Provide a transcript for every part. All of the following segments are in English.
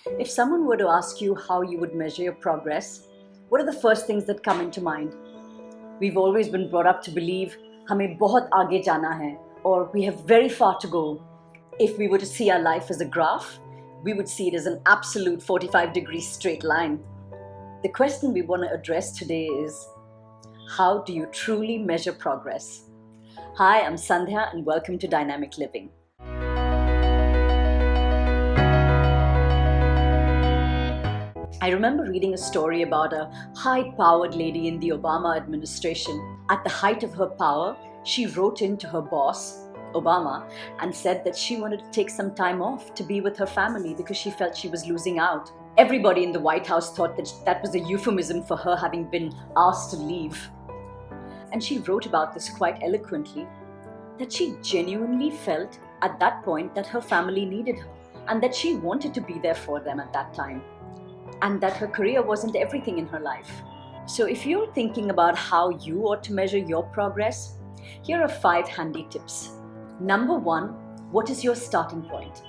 If someone were to ask you how you would measure your progress, what are the first things that come into mind? We've always been brought up to believe हमें बहुत आगे जाना है, or we have very far to go. If we were to see our life as a graph, we would see it as an absolute 45-degree straight line. The question we want to address today is, how do you truly measure progress? Hi, I'm Sandhya and welcome to Dynamic Living. I remember reading a story about a high-powered lady in the Obama administration. At the height of her power, she wrote in to her boss, Obama, and said that she wanted to take some time off to be with her family because she felt she was losing out. Everybody in the White House thought that that was a euphemism for her having been asked to leave. And she wrote about this quite eloquently, that she genuinely felt at that point that her family needed her and that she wanted to be there for them at that time, and that her career wasn't everything in her life. So if you're thinking about how you ought to measure your progress, here are 5 handy tips. Number 1, what is your starting point?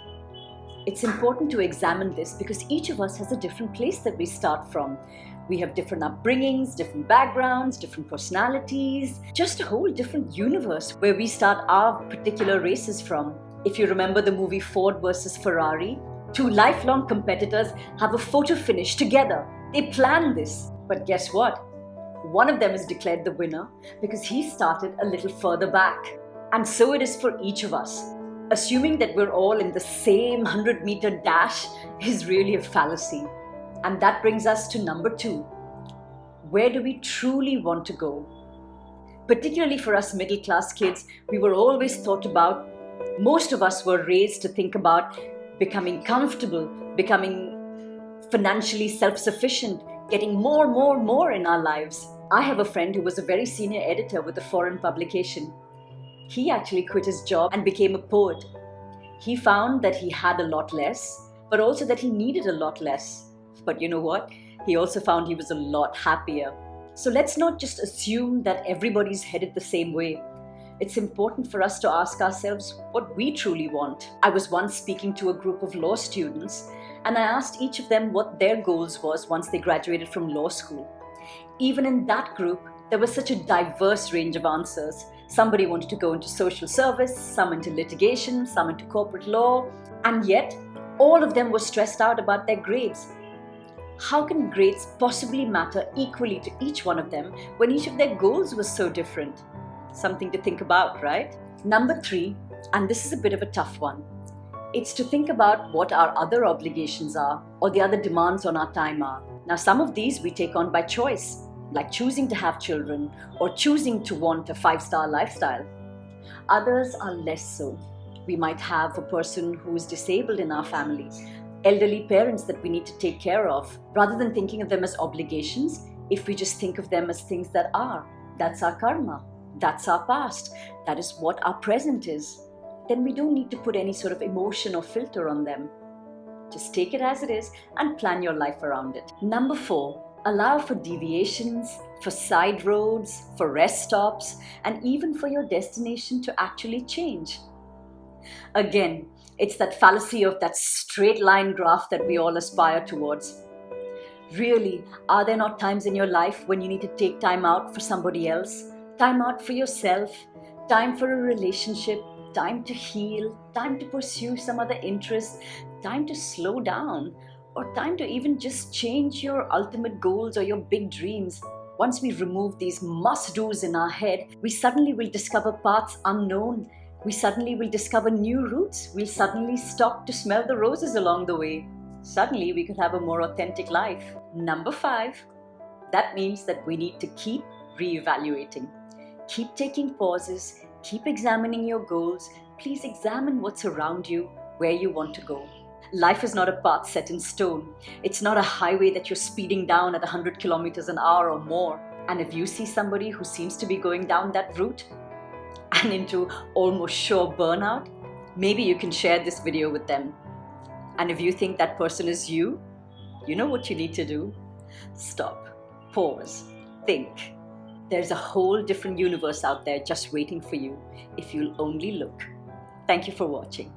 It's important to examine this because each of us has a different place that we start from. We have different upbringings, different backgrounds, different personalities, just a whole different universe where we start our particular races from. If you remember the movie Ford versus Ferrari, 2 lifelong competitors have a photo finish together. They planned this. But guess what? One of them is declared the winner because he started a little further back. And so it is for each of us. Assuming that we're all in the same 100-meter dash is really a fallacy. And that brings us to number 2. Where do we truly want to go? Particularly for us middle-class kids, we were always thought about, most of us were raised to think about becoming comfortable, becoming financially self-sufficient, getting more in our lives. I have a friend who was a very senior editor with a foreign publication. He actually quit his job and became a poet. He found that he had a lot less, but also that he needed a lot less. But you know what? He also found he was a lot happier. So let's not just assume that everybody's headed the same way. It's important for us to ask ourselves what we truly want. I was once speaking to a group of law students, and I asked each of them what their goals was once they graduated from law school. Even in that group, there was such a diverse range of answers. Somebody wanted to go into social service, some into litigation, some into corporate law, and yet all of them were stressed out about their grades. How can grades possibly matter equally to each one of them when each of their goals was so different? Something to think about, right? Number 3, and this is a bit of a tough one, it's to think about what our other obligations are or the other demands on our time are. Now, some of these we take on by choice, like choosing to have children or choosing to want a 5-star lifestyle. Others are less so. We might have a person who is disabled in our family, elderly parents that we need to take care of. Rather than thinking of them as obligations, if we just think of them as things that are, that's our karma. That's our past. That is what our present is. Then we don't need to put any sort of emotion or filter on them. Just take it as it is and plan your life around it. Number 4, allow for deviations, for side roads, for rest stops, and even for your destination to actually change. Again, it's that fallacy of that straight line graph that we all aspire towards. Really, are there not times in your life when you need to take time out for somebody else? Time out for yourself, time for a relationship, time to heal, time to pursue some other interest, time to slow down, or time to even just change your ultimate goals or your big dreams. Once we remove these must-dos in our head, we suddenly will discover paths unknown. We suddenly will discover new routes. We'll suddenly stop to smell the roses along the way. Suddenly we could have a more authentic life. Number 5, that means that we need to keep reevaluating. Keep taking pauses, keep examining your goals. Please examine what's around you, where you want to go. Life is not a path set in stone. It's not a highway that you're speeding down at 100 kilometers an hour or more. And if you see somebody who seems to be going down that route and into almost sure burnout, maybe you can share this video with them. And if you think that person is you know what you need to do? Stop, pause, think. There's a whole different universe out there just waiting for you if you'll only look. Thank you for watching.